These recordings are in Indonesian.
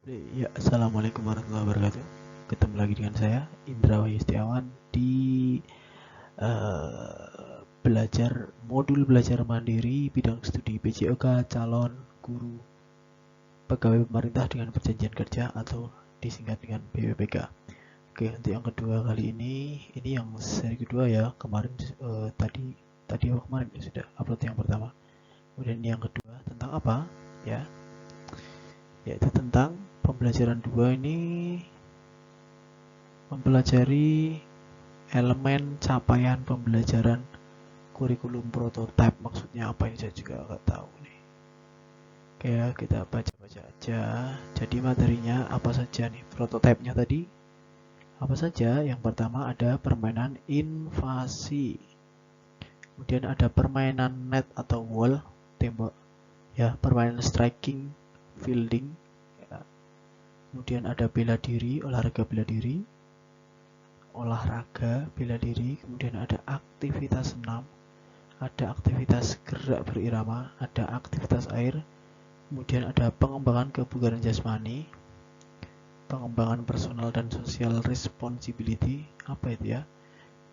Ya, assalamualaikum warahmatullahi wabarakatuh. Ketemu lagi dengan saya Indra Wahyu Setiawan di belajar modul belajar mandiri bidang studi PJOK calon guru pegawai pemerintah dengan perjanjian kerja atau disingkat dengan PPPK. Oke, untuk yang kedua kali ini yang seri kedua ya. Kemarin tadi kemarin ya sudah upload yang pertama. Kemudian yang kedua tentang apa? Ya, yaitu tentang pembelajaran dua ini mempelajari elemen capaian pembelajaran kurikulum prototype. Maksudnya apa ini saya juga nggak tahu nih. Oke ya, kita baca-baca aja. Jadi materinya apa saja nih? Prototipenya tadi apa saja? Yang pertama ada permainan invasi, kemudian ada permainan net atau wall, tembok ya, permainan striking, fielding ya. Kemudian ada bela diri, olahraga bela diri, kemudian ada aktivitas senam, ada aktivitas gerak berirama, ada aktivitas air, kemudian ada pengembangan kebugaran jasmani, pengembangan personal dan social responsibility, apa itu ya?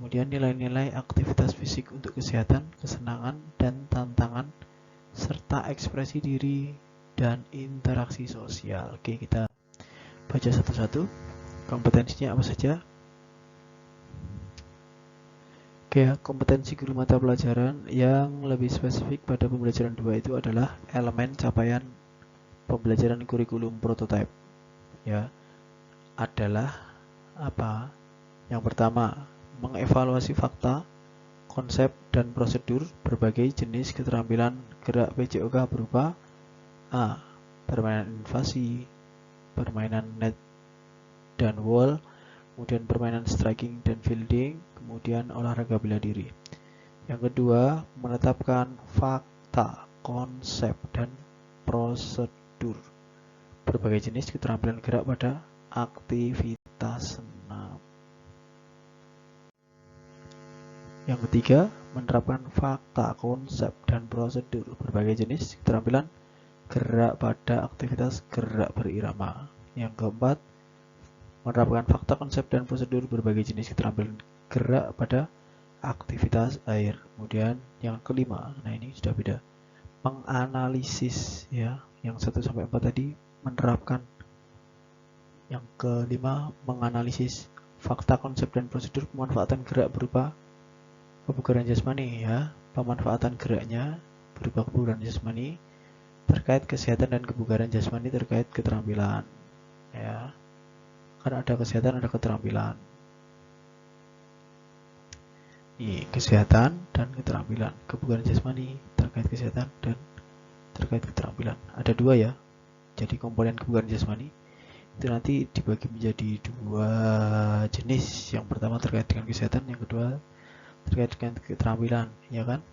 Kemudian nilai-nilai aktivitas fisik untuk kesehatan, kesenangan, dan tantangan, serta ekspresi diri dan interaksi sosial. Oke, kita baca satu-satu. Kompetensinya apa saja? Oke, kompetensi guru mata pelajaran yang lebih spesifik pada pembelajaran 2 itu adalah elemen capaian pembelajaran kurikulum prototype. Ya, adalah apa? Yang pertama, mengevaluasi fakta, konsep dan prosedur berbagai jenis keterampilan gerak PJOK berupa A. Permainan invasi, permainan net dan wall, kemudian permainan striking dan fielding, kemudian olahraga bela diri. Yang kedua, menetapkan fakta, konsep, dan prosedur berbagai jenis keterampilan gerak pada aktivitas senam. Yang ketiga, menerapkan fakta, konsep, dan prosedur berbagai jenis keterampilan gerak pada aktivitas gerak berirama. Yang keempat, menerapkan fakta, konsep, dan prosedur berbagai jenis keterampilan gerak pada aktivitas air. Kemudian yang kelima, nah ini sudah beda, menganalisis ya. Yang 1 sampai 4 tadi menerapkan. Yang kelima, menganalisis fakta, konsep, dan prosedur pemanfaatan gerak berupa kebugaran jasmani ya. Pemanfaatan geraknya berupa kebugaran jasmani terkait kesehatan dan kebugaran jasmani terkait keterampilan ya. Kan ada kesehatan, ada keterampilan. Ini kesehatan dan keterampilan, kebugaran jasmani terkait kesehatan dan terkait keterampilan. Ada dua ya. Jadi komponen kebugaran jasmani itu nanti dibagi menjadi dua jenis. Yang pertama terkait dengan kesehatan, yang kedua terkait dengan keterampilan, ya kan?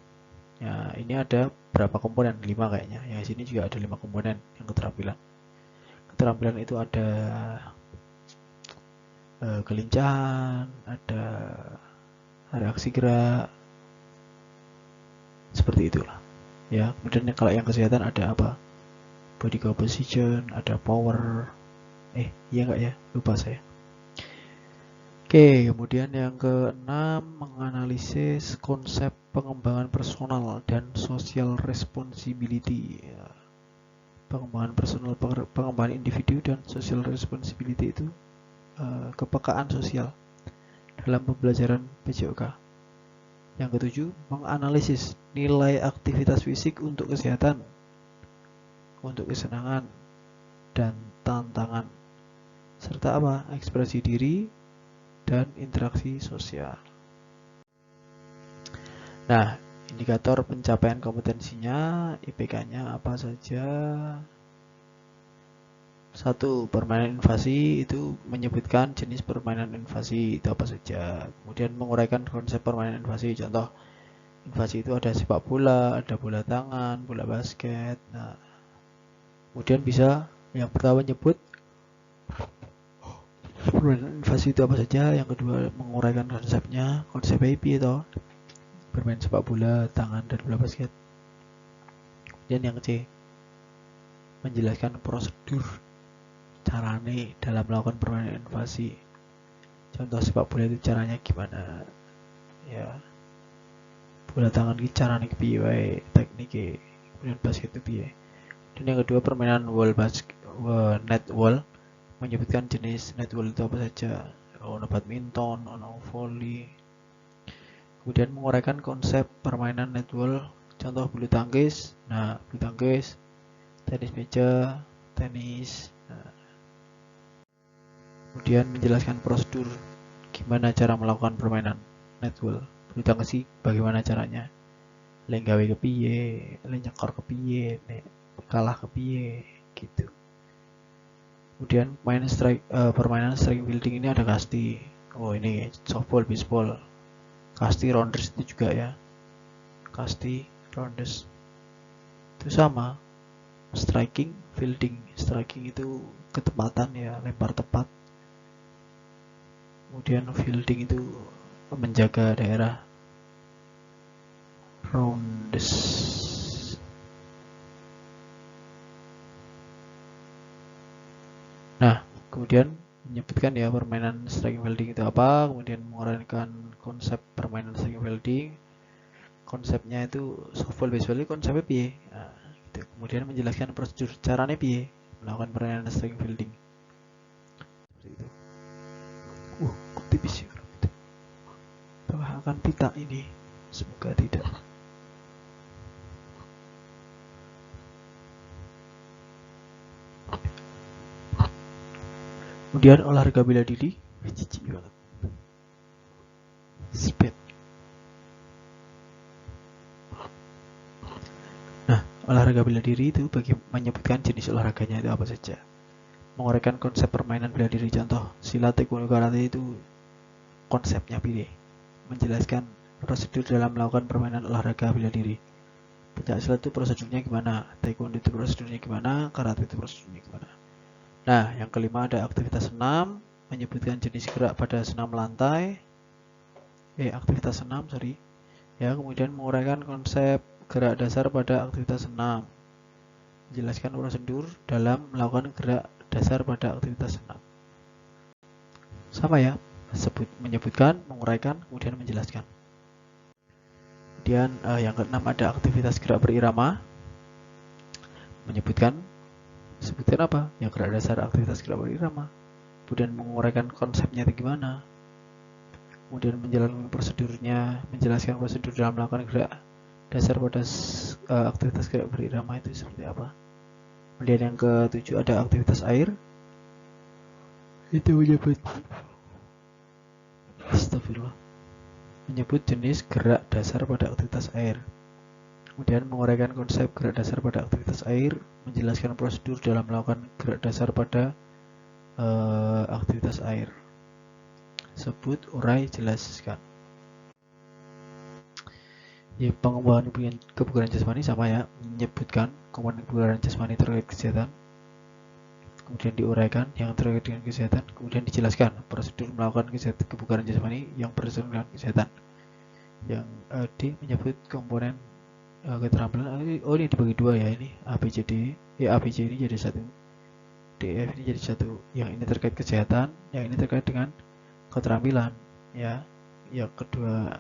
Ya, ini ada berapa komponen? 5 kayaknya. Ya, sini juga ada 5 komponen yang keterampilan. Keterampilan itu ada kelincahan, ada reaksi gerak, seperti itulah. Ya, kemudian kalau yang kesehatan ada apa? Body composition, ada power. Iya nggak ya? Lupa saya. Oke, kemudian yang keenam, menganalisis konsep pengembangan personal dan social responsibility. Ya, pengembangan personal, pengembangan individu dan social responsibility itu kepekaan sosial dalam pembelajaran PJOK. Yang ketujuh, menganalisis nilai aktivitas fisik untuk kesehatan, untuk kesenangan, dan tantangan, serta apa? Ekspresi diri dan interaksi sosial. Nah, indikator pencapaian kompetensinya, IPK-nya apa saja? 1. Permainan invasi itu menyebutkan jenis permainan invasi itu apa saja. Kemudian menguraikan konsep permainan invasi. Contoh, invasi itu ada sepak bola, ada bola tangan, bola basket. Nah, kemudian bisa yang pertama nyebut permainan invasi itu apa saja. Yang kedua menguraikan konsepnya, konsep IP itu bermain sepak bola, tangan, dan bola basket. Dan yang C, menjelaskan prosedur carane dalam melakukan permainan invasi. Contoh sepak bola itu caranya gimana? Ya, bola tangan ki carane kepiye wae, teknike. Kemudian basket itu piye. Dan yang kedua permainan net wall menyebutkan jenis net wall itu apa saja. Ono badminton, ono volley. Kemudian menguraikan konsep permainan net wall. Contoh bulu tangkis. Nah, bulu tangkis, tenis meja, tenis. Nah, kemudian menjelaskan prosedur gimana cara melakukan permainan netball. Bulu tangkis sih bagaimana caranya, lek gawe kepiye, lek nyekor kepiye, lek kalah kepiye gitu. Kemudian permainan striking fielding ini ada kasti. Oh, ini softball, baseball. Kasti rounders itu juga ya. Kasti rounders itu sama. Striking fielding, striking itu ketepatan ya, lempar tepat. Kemudian fielding itu menjaga daerah. Rounders. Nah, kemudian menyebutkan ya permainan striking fielding itu apa, kemudian menguraikan konsep permainan striking fielding. Konsepnya itu softball, baseball itu konsepnya piye. Nah, gitu. Kemudian menjelaskan prosedur caranya piye melakukan permainan striking fielding. Seperti itu. Kok tipis ya? Apakah akan pita ini? Semoga tidak. Kemudian olahraga bela diri, jijik banget. Speed. Nah, olahraga bela diri itu menyebutkan jenis olahraganya itu apa saja. Menguraikan konsep permainan bela diri, contoh silat, taekwondo, karate itu konsepnya pilih. Menjelaskan prosedur dalam melakukan permainan olahraga bela diri. Pencak silat itu prosedurnya gimana, taekwondo itu prosedurnya gimana, karate itu prosedurnya gimana. Nah, yang kelima ada aktivitas senam, menyebutkan jenis gerak pada senam lantai. Aktivitas senam, sorry. Ya, kemudian menguraikan konsep gerak dasar pada aktivitas senam. Menjelaskan prosedur dalam melakukan gerak dasar pada aktivitas senam. Sama ya, menyebutkan, menguraikan, kemudian menjelaskan. Kemudian yang keenam ada aktivitas gerak berirama. Menyebutkan, sebutkan apa? Yang gerak dasar aktivitas gerak berirama. Kemudian menguraikan konsepnya itu gimana. Kemudian menjalankan prosedurnya, menjelaskan prosedur dalam melakukan gerak dasar pada aktivitas gerak berirama itu seperti apa. Kemudian yang ketujuh ada aktivitas air. Itu menyebut jenis gerak dasar pada aktivitas air. Kemudian menguraikan konsep gerak dasar pada aktivitas air, menjelaskan prosedur dalam melakukan gerak dasar pada aktivitas air. Sebut, urai, jelaskan. Ya, pengembangan kebugaran jasmani sama ya, menyebutkan komponen kebugaran jasmani terkait kesehatan, kemudian diuraikan yang terkait dengan kesehatan, kemudian dijelaskan prosedur melakukan kebugaran jasmani yang berkaitan dengan kesehatan. Yang D menyebut komponen keterampilan. Ini dibagi dua ya, ini A, B, C, D. A, B, C ini jadi satu, D, F ini jadi satu. Yang ini terkait kesehatan, yang ini terkait dengan keterampilan ya. Yang kedua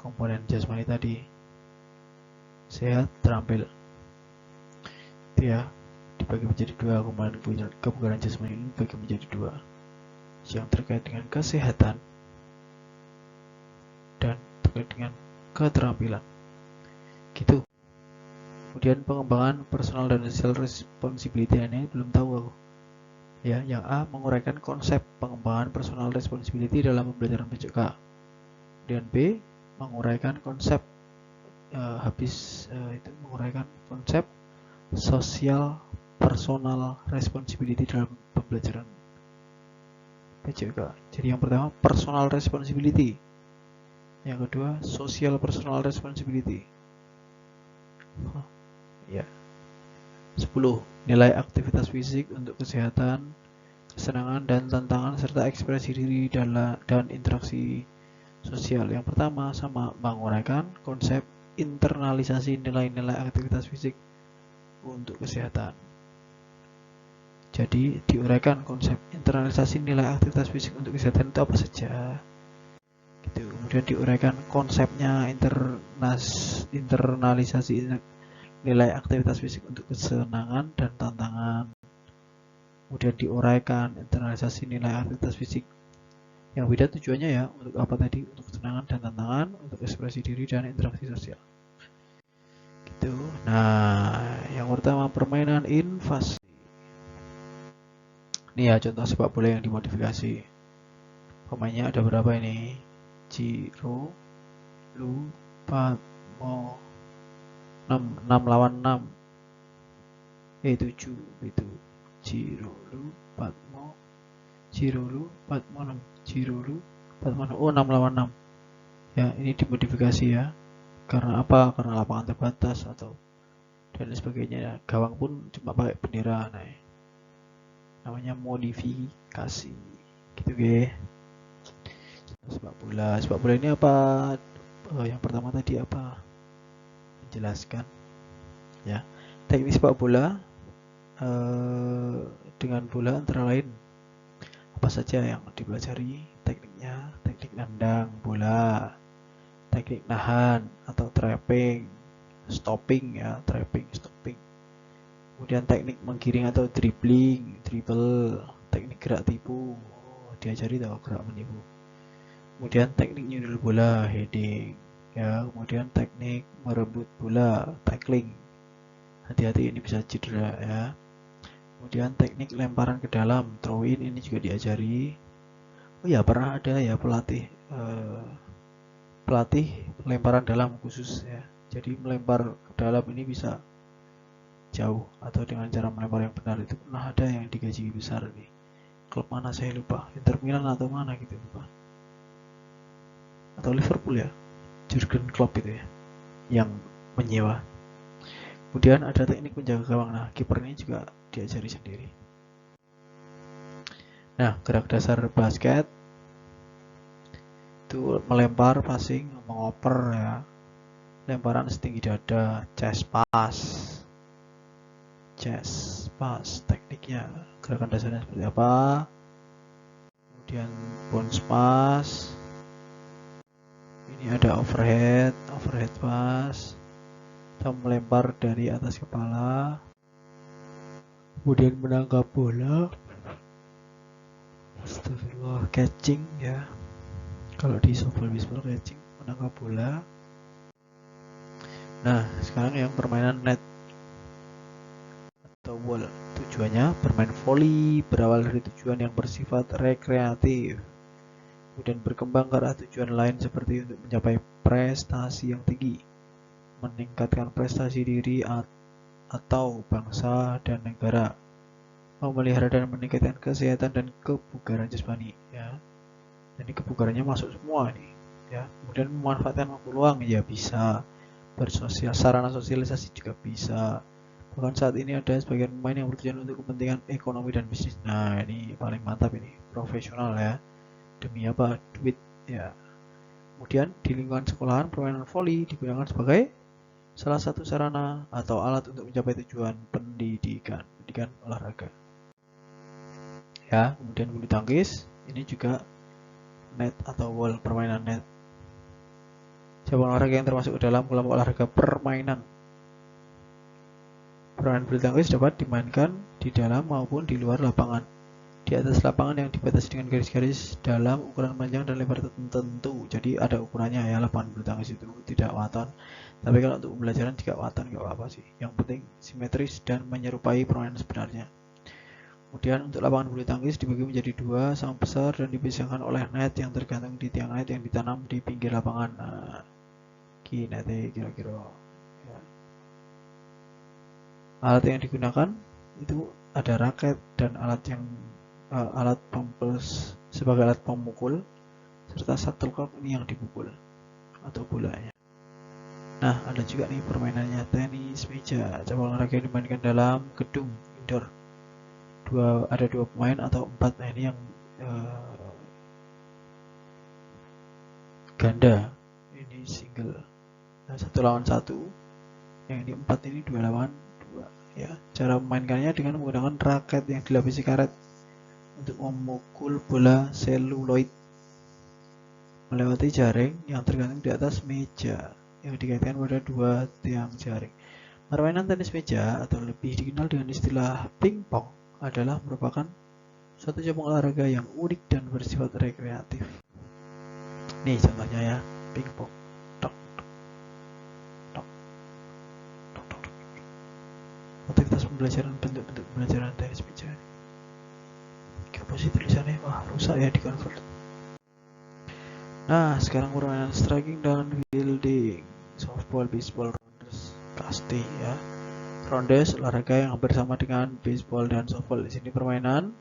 komponen jasmani tadi, sehat, terampil, itu ya, dibagi menjadi dua. Komponen kebugaran jasmani ini dibagi menjadi dua, yang terkait dengan kesehatan dan terkait dengan keterampilan gitu. Kemudian pengembangan personal dan social responsibility, ini belum tahu aku ya. Yang A menguraikan konsep pengembangan personal responsibility dalam pembelajaran PJK. Kemudian B menguraikan konsep itu menguraikan konsep social personal responsibility dalam pembelajaran PJK. Jadi yang pertama personal responsibility, yang kedua social personal responsibility. Ya. 10. Nilai aktivitas fisik untuk kesehatan, kesenangan dan tantangan serta ekspresi diri dan interaksi sosial. Yang pertama sama menguraikan konsep internalisasi nilai-nilai aktivitas fisik untuk kesehatan. Jadi diuraikan konsep internalisasi nilai aktivitas fisik untuk kesehatan itu apa saja. Gitu. Kemudian diuraikan konsepnya internalisasi nilai aktivitas fisik untuk kesenangan dan tantangan. Kemudian diuraikan internalisasi nilai aktivitas fisik yang beda tujuannya ya, untuk apa tadi? Untuk kesenangan dan tantangan, untuk ekspresi diri dan interaksi sosial. Gitu. Nah, yang pertama permainan invasi. Ini ya contoh sepak bola yang dimodifikasi. Pemainnya ada berapa ini? Jiro, Lu, Patmo, 6 lawan 6. 7 itu. Jiro, Lu, Patmo, Jiro, Lu, Patmo 6. Jiro, Lu, Patmo 6. Oh, 6 lawan 6. Ya, ini dimodifikasi ya. Karena apa? Karena lapangan terbatas atau dan sebagainya ya. Gawang pun cuma pakai bendera. Nah, namanya modifikasi. Gitu ge. Sepak bola ini apa? Yang pertama tadi apa? Menjelaskan ya. Teknik sepak bola dengan bola antara lain apa saja yang dipelajari tekniknya? Teknik nendang bola, teknik nahan atau trapping, stopping ya, trapping, stopping. Kemudian teknik menggiring atau dribble, teknik gerak tipu, diajari tahu gerak menipu. Kemudian teknik nyundul bola, heading, ya. Kemudian teknik merebut bola, tackling. Hati-hati ini bisa cedera ya. Kemudian teknik lemparan ke dalam, throw in, ini juga diajari. Oh ya, pernah ada ya pelatih lemparan dalam khusus ya. Jadi melempar ke dalam ini bisa jauh atau dengan cara melempar yang benar, itu pernah ada yang digaji besar nih. Klub mana saya lupa, Inter Milan atau mana gitu lupa. Atau Liverpool ya, Jurgen Klopp itu ya, yang menyewa. Kemudian ada teknik menjaga gawang. Nah, kiper ini juga diajari sendiri. Nah, gerak dasar basket itu melempar, passing, mengoper ya. Lemparan setinggi dada, chest pass tekniknya, gerakan dasarnya seperti apa. Kemudian bounce pass, ini ada overhead pass, atau melempar dari atas kepala. Kemudian menangkap bola, astagfirullah, catching ya, kalau di softball baseball catching, menangkap bola. Nah, sekarang yang permainan net atau wall. Tujuannya bermain volley berawal dari tujuan yang bersifat rekreatif, kemudian berkembang ke arah tujuan lain seperti untuk mencapai prestasi yang tinggi, meningkatkan prestasi diri atau bangsa dan negara, memelihara dan meningkatkan kesehatan dan kebugaran jasmani ya. Jadi kebugarannya masuk semua nih ya. Kemudian memanfaatkan waktu luang ya bisa, bersosial, sarana sosialisasi juga bisa. Bahkan saat ini ada sebagian pemain yang bertujuan untuk kepentingan ekonomi dan bisnis. Nah, ini paling mantap ini, profesional ya. Demi apa? Duit ya. Kemudian di lingkungan sekolahan, permainan voli digunakan sebagai salah satu sarana atau alat untuk mencapai tujuan pendidikan olahraga. Ya, kemudian bulu tangkis, ini juga net atau wall, permainan net. Cabang olahraga yang termasuk dalam kelompok olahraga permainan. Permainan bulu tangkis dapat dimainkan di dalam maupun di luar lapangan. Di atas lapangan yang dibatasi dengan garis-garis dalam ukuran panjang dan lebar tertentu. Jadi ada ukurannya ya, lapangan bulu tangkis itu tidak waton. Tapi kalau untuk pembelajaran juga waton nggak apa-apa sih. Yang penting simetris dan menyerupai permainan sebenarnya. Kemudian untuk lapangan bulu tangkis dibagi menjadi dua sama besar dan dipisahkan oleh net yang tergantung di tiang net yang ditanam di pinggir lapangan. Nah, net kira-kira. Ya. Alat yang digunakan itu ada raket dan alat pempes sebagai alat pemukul serta shuttlecock ini yang dipukul atau bolanya. Nah, ada juga nih permainannya tenis meja, cabang olahraga yang dimainkan dalam gedung indoor. Ada dua pemain atau 4. Nah, ini yang ganda, ini single. Nah, 1 lawan 1. Yang ini 4, ini 2 lawan 2. ya. Cara memainkannya dengan menggunakan raket yang dilapisi karet untuk memukul bola seluloid melewati jaring yang tergantung di atas meja yang dikaitkan pada dua tiang jaring. Permainan tenis meja atau lebih dikenal dengan istilah pingpong adalah merupakan suatu cabang olahraga yang unik dan bersifat rekreatif. Nih contohnya ya, pingpong. Tok, tok, tok, tok, tok. Aktivitas pembelajaran bentuk-bentuk pembelajaran tenis meja. Apa sih tulisannya? Wah, rusak ya di convert. Nah, sekarang permainan striking dan fielding. Softball, baseball, rounders, kasti ya. Rounders olahraga yang hampir sama dengan baseball dan softball. Di sini pemain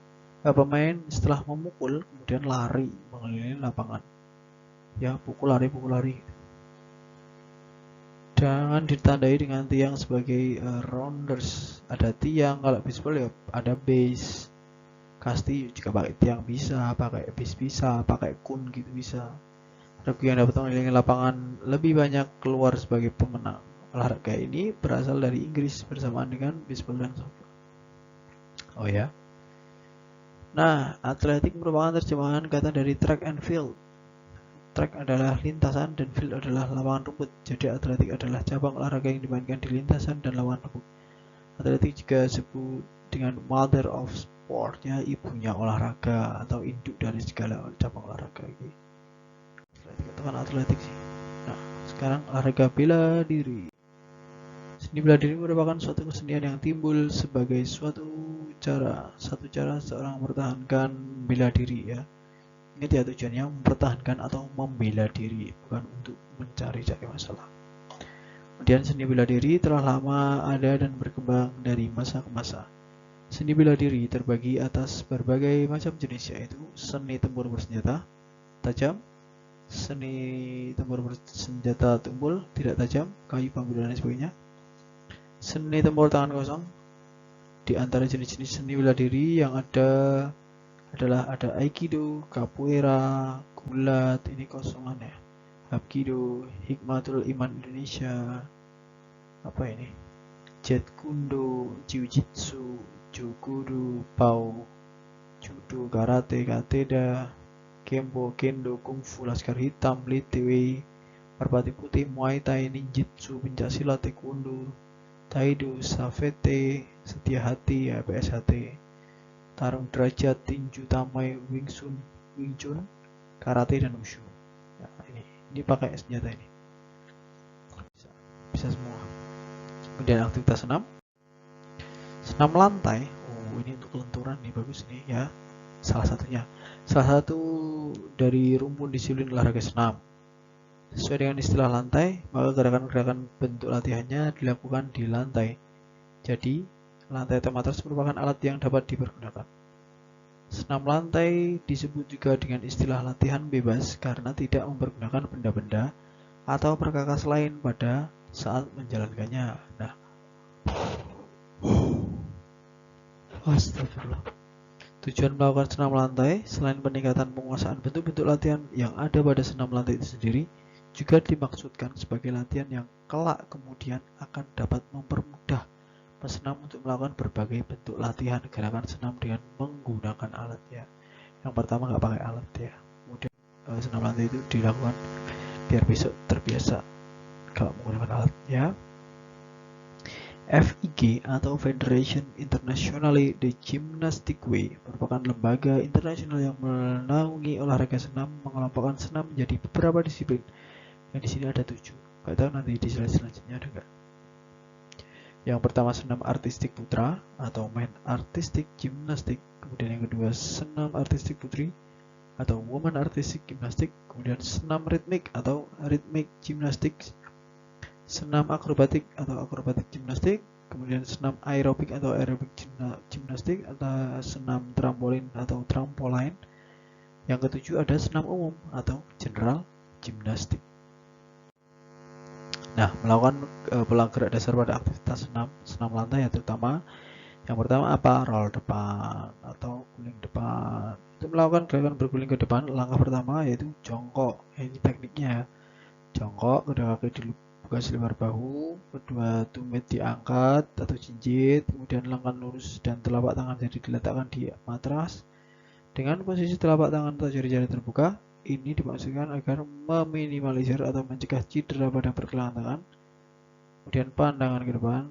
setelah memukul kemudian lari mengelilingi lapangan. Ya, pukul lari. Jangan ditandai dengan tiang sebagai rounders. Ada tiang, kalau baseball ya ada base. Kasti juga pakai tiang bisa, pakai base bisa, pakai kun gitu bisa. Regu yang dapat mengelilingi lapangan lebih banyak keluar sebagai pemenang. Olahraga ini berasal dari Inggris bersamaan dengan baseball dan softball. Oh ya. Nah, atletik merupakan terjemahan kata dari track and field. Track adalah lintasan dan field adalah lapangan rumput. Jadi atletik adalah cabang olahraga yang dimainkan di lintasan dan lapangan rumput. Atletik juga disebut dengan mother of sport, ya, ibunya olahraga atau induk dari segala cabang olahraga. Atletik sih. Nah, sekarang olahraga bela diri. Seni bela diri merupakan suatu kesenian yang timbul sebagai satu cara seorang mempertahankan bela diri, ya. Ini dia tujuannya mempertahankan atau membela diri, bukan untuk mencari-cari masalah. Kemudian seni bela diri telah lama ada dan berkembang dari masa ke masa. Seni bela diri terbagi atas berbagai macam jenis, yaitu seni tempur bersenjata tajam, seni tempur bersenjata tumpul tidak tajam, kayu, bambu, dan lain sebagainya. Seni tempur tangan kosong. Di antara jenis-jenis seni bela diri yang ada adalah ada aikido, capoeira, gulat, ini kosongan ya, hapkido, hikmatul iman Indonesia, apa ini, jet kundo, jiu-jitsu, jukudu, pau, judo, karate, kateda, kempo, kendo, kungfu, laskar hitam, litiwe, merpati putih, muay thai, ninjitsu, pencaksilat, taekwondo, taido, safete, setia hati, ya, PSHT, tarung derajat, tinju, tamai, wing chun, karate, dan wushu. Ya, ini pakai senjata ini. Bisa semua. Kemudian aktivitas senam lantai. Oh, ini untuk kelenturan nih, bagus nih ya. Salah satu dari rumpun disiplin olahraga senam. Sesuai dengan istilah lantai, maka gerakan-gerakan bentuk latihannya dilakukan di lantai. Jadi, lantai atau matras merupakan alat yang dapat dipergunakan. Senam lantai disebut juga dengan istilah latihan bebas karena tidak mempergunakan benda-benda atau perkakas lain pada saat menjalankannya. Nah, astagfirullah. Tujuan melakukan senam lantai selain peningkatan penguasaan bentuk-bentuk latihan yang ada pada senam lantai itu sendiri, juga dimaksudkan sebagai latihan yang kelak kemudian akan dapat mempermudah pesenam untuk melakukan berbagai bentuk latihan gerakan senam dengan menggunakan alat, ya. Yang pertama nggak pakai alat, ya. Kemudian senam lantai itu dilakukan biar besok terbiasa kalau menggunakan alat, ya. FIG atau Federation Internationale de Gymnastique merupakan lembaga internasional yang menaungi olahraga senam, mengelompokkan senam menjadi beberapa disiplin. Yang di sini ada 7. Gak tahu nanti di slide selanjutnya ada nggak. Yang pertama senam artistik putra atau main artistik gimnastik. Kemudian yang kedua senam artistik putri atau woman artistic gymnastic. Kemudian senam ritmik atau rhythmic gymnastics. Senam akrobatik atau akrobatik gimnastik. Kemudian senam aerobik atau aerobik gimnastik atau senam trampolin atau trampoline. Yang ketujuh ada senam umum atau general gymnastik. Nah, melakukan pola gerak dasar pada aktivitas senam lantai ya, terutama yang pertama apa? Roll depan atau guling depan. Untuk melakukan gerakan berguling ke depan, langkah pertama yaitu jongkok. Ini tekniknya. Jongkok, kedua kaki terbuka selebar bahu, kedua tumit diangkat atau jinjit, kemudian lengan lurus dan telapak tangan jadi diletakkan di matras. Dengan posisi telapak tangan atau jari-jari terbuka, ini dimaksudkan agar meminimalisir atau mencegah cedera pada pergelangan tangan. Kemudian pandangan ke depan.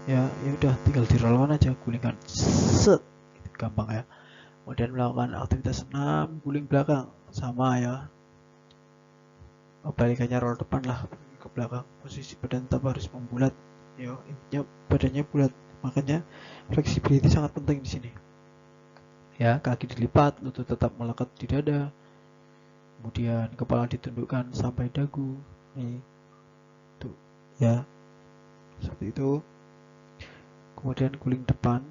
Ya udah tinggal dirolon aja, gulingkan. Set. Gampang ya. Kemudian melakukan aktivitas senam, guling belakang, sama ya. Balikannya roll depan lah ke belakang. Posisi badan tetap harus membulat. Ya, intinya badannya bulat. Makanya flexibility sangat penting di sini. Ya, kaki dilipat, lutut tetap melekat di dada. Kemudian kepala ditundukkan sampai dagu. Nih. Tuh, ya. Seperti itu. Kemudian guling depan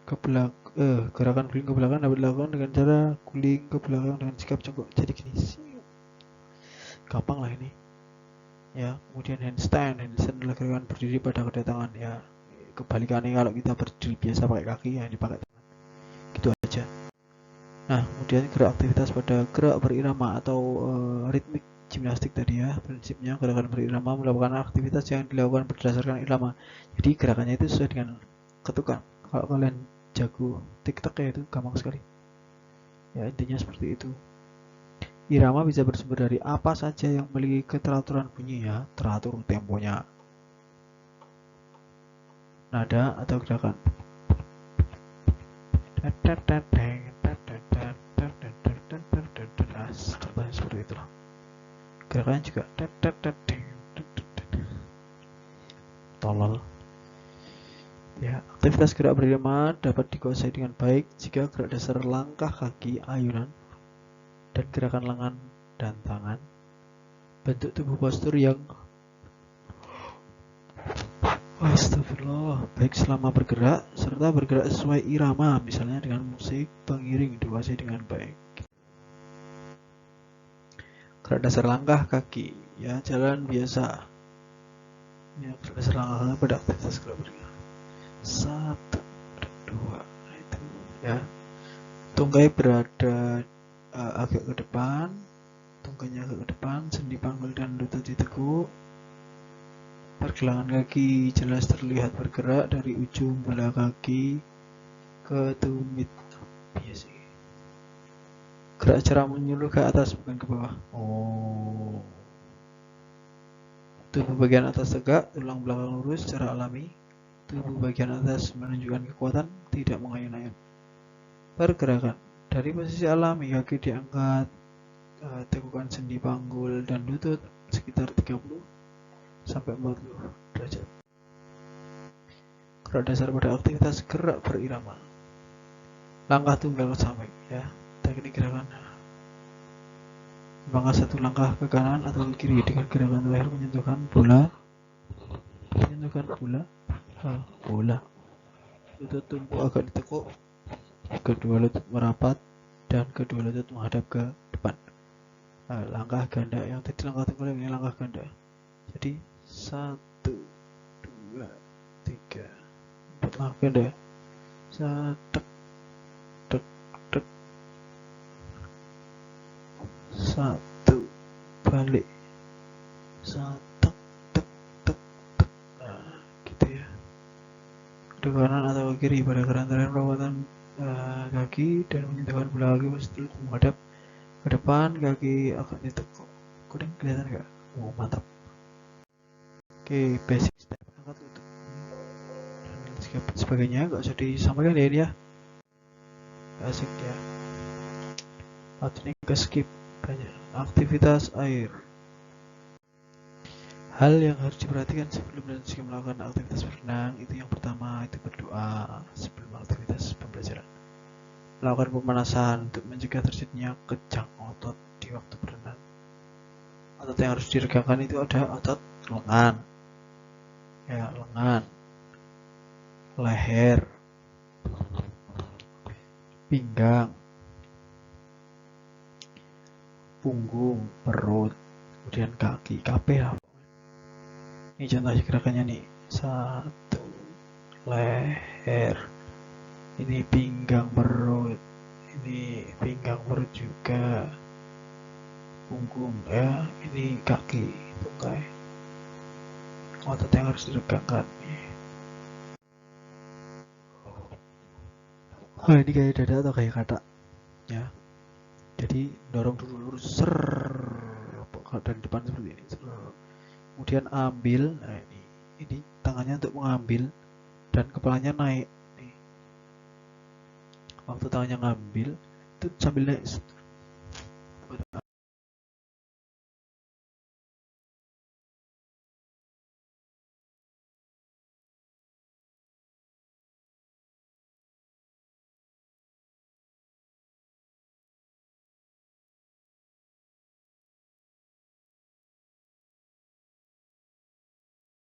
ke belakang. Gerakan guling ke belakang dapat dilakukan dengan cara guling ke belakang dengan sikap congkok. Jadi gini sih. Gampang lah ini. Ya, kemudian handstand adalah gerakan berdiri pada kedatangan ya. Kebalikannya kalau kita berdiri biasa pakai kaki yang dipakai tangan. Gitu aja. Nah, kemudian gerak aktivitas pada gerak berirama atau ritmik gimnastik tadi ya. Prinsipnya gerakan berirama melakukan aktivitas yang dilakukan berdasarkan irama. Jadi gerakannya itu sesuai dengan ketukan. Kalau kalian jago TikTok ya itu gampang sekali. Ya, intinya seperti itu. Irama bisa bersumber dari apa saja yang memiliki keteraturan bunyi ya, teratur temponya, nada atau gerakan. Contohnya seperti itu. Gerakannya juga tolol. Ya, aktivitas gerak berirama dapat dikuasai dengan baik jika gerak dasar langkah kaki, ayunan, dan gerakan lengan dan tangan, bentuk tubuh postur yang astagfirullah baik selama bergerak serta bergerak sesuai irama, misalnya dengan musik pengiring dikuasai dengan baik. Gerak dasar langkah kaki ya, jalan biasa ya, gerak dasar langkah kaki pada aktivitas gerak berirama. 1, 2 itu ya. Tungkai berada agak ke depan, tungkainya agak ke depan, sendi panggul dan lutut ditekuk. Pergelangan kaki jelas terlihat bergerak dari ujung bola kaki ke tumit. Biasa. Gerak secara menyuluh ke atas bukan ke bawah. Oh. Tubuh bagian atas tegak, tulang belakang lurus secara alami. Tubuh bagian atas menunjukkan kekuatan, tidak mengayun-ayun. Pergerakan dari posisi alami, kaki diangkat, tekukan sendi panggul dan lutut sekitar 30 sampai 40 derajat. Gerak dasar pada aktivitas gerak berirama. Langkah tunggal sampai ya. Teknik gerakan. Langkah satu langkah ke kanan atau ke kiri dengan gerakan terakhir menyentuhkan bola. Bola. Lutut tumpuk agak ditekuk. Kedua lutut merapat dan kedua lutut menghadap ke depan. Langkah ganda yang tadi langkah tunggal, ini langkah ganda. Jadi 1, 2, 3, 4 langkah ganda. Tek, tek, tek. 1 balik. 1 tek, tek, tek, tek. Nah, gitu ya. Ke kanan atau ke kiri pada gerakan terakhir perawatan kaki dan menyentuhkan bola kaki setelah menghadap ke depan, kaki akan ditekuk. Kuning kelihatan nggak? Oh, mantap. Oke, basic step angkat lutut dan sebagainya nggak usah disampaikan ya ini ya. Asik ya. Ini ke skip banyak. Aktivitas air. Hal yang harus diperhatikan sebelum dan sesudah melakukan aktivitas berenang itu yang pertama itu berdoa sebelum aktivitas pembelajaran. Melakukan pemanasan untuk mencegah terjadinya kejang otot di waktu berenang. Otot yang harus diregangkan itu ada otot lengan, ya lengan, leher, pinggang, punggung, perut, kemudian kaki, KP. Ini contoh gerakannya nih. 1 leher, ini pinggang perut, ini pinggang perut juga, punggung, ya ini kaki, tungkai, otot yang harus diregangkan. Oh, ini kayak dada atau kayak kata, ya. Jadi dorong dulu lurus, ser, dari depan seperti ini, ser. Kemudian ambil, nah ini tangannya untuk mengambil dan kepalanya naik. Nih. Waktu tangannya ngambil, itu sambil naik,